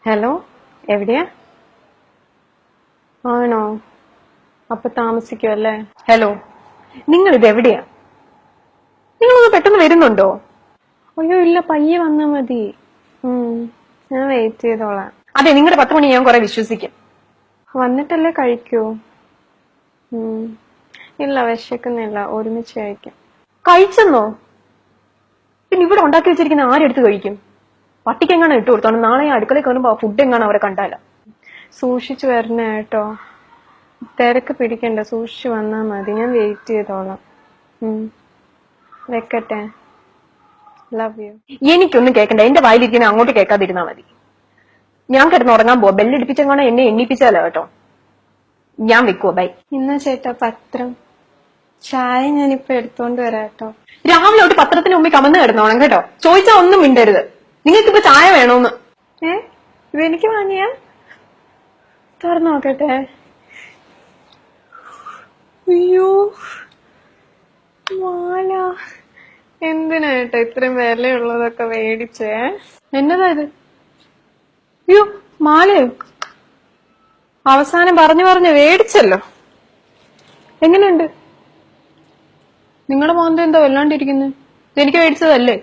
Hello, എവിടെയാ? ആണോ? അപ്പൊ താമസിക്കുമല്ലേ? ഹലോ, നിങ്ങൾ ഇത് എവിടെയാ? നിങ്ങളൊന്ന് പെട്ടെന്ന് വരുന്നുണ്ടോ? അയ്യോ ഇല്ല, പയ്യെ വന്നാ മതി. ഞാൻ വെയിറ്റ് ചെയ്തോളാം. അതെ, നിങ്ങളുടെ 10 മണി ഞാൻ കുറെ വിശ്വസിക്കും. വന്നിട്ടല്ലേ കഴിക്കൂ. ഇല്ല, വിശക്കുന്നില്ല, ഒരുമിച്ച് കഴിക്കാം. കഴിച്ചെന്നോ? പിന്നെ ഇവിടെ ഉണ്ടാക്കി വെച്ചിരിക്കുന്ന ആരെടുത്ത് കഴിക്കും? പട്ടിക്കെങ്ങാണ് ഇട്ട് കൊടുത്തോണ്ട് നാളെ അടുക്കളയിൽ കയറുമ്പോ ഫുഡ് എങ്ങാണ് അവരെ കണ്ടാല. സൂക്ഷിച്ചു വരണേ കേട്ടോ. തിരക്ക് പിടിക്കണ്ട, സൂക്ഷിച്ചു വന്നാ മതി. ഞാൻ വെയിറ്റ് ചെയ്തോളാം. വെക്കട്ടെ. Love you. എനിക്കൊന്നും കേൾക്കണ്ട, എന്റെ വായിലിരിക്കുന്ന അങ്ങോട്ട് കേൾക്കാതിരുന്നാ മതി. ഞാൻ കിടന്നുറങ്ങാൻ പോവാ. ബെല്ലടിപ്പിച്ചെങ്ങാണോ എന്നെ എണ്ണിപ്പിച്ചാലോ കേട്ടോ. ഞാൻ വെക്കുവോ, ബൈ. ഇന്ന ചേട്ടാ പത്രം, ചായ ഞാനിപ്പോ എടുത്തോണ്ട് വരാട്ടോ. രാവിലെ തൊട്ട് പത്രത്തിന് മുമ്പിൽ കമന്ന് കിടന്നോണം കേട്ടോ. ചോദിച്ചാ ഒന്നും മിണ്ടരുത്. നിങ്ങൾക്കിപ്പോ ചായ വേണോന്ന്. ഇതെനിക്ക് വാങ്ങിയാ? തുറന്നു നോക്കട്ടെ. അയ്യോ, മാല. എന്തിനായിട്ടാ ഇത്രയും വിലയുള്ളതൊക്കെ മേടിച്ചേ? എന്നതാ ഇത്? അയ്യോ, മാലയോ? അവസാനം പറഞ്ഞു മേടിച്ചല്ലോ. എങ്ങനെയുണ്ട്? നിങ്ങളുടെ മോന്ത എന്താ വല്ലാണ്ടിരിക്കുന്നത്? എനിക്ക് മേടിച്ചതല്ലേ?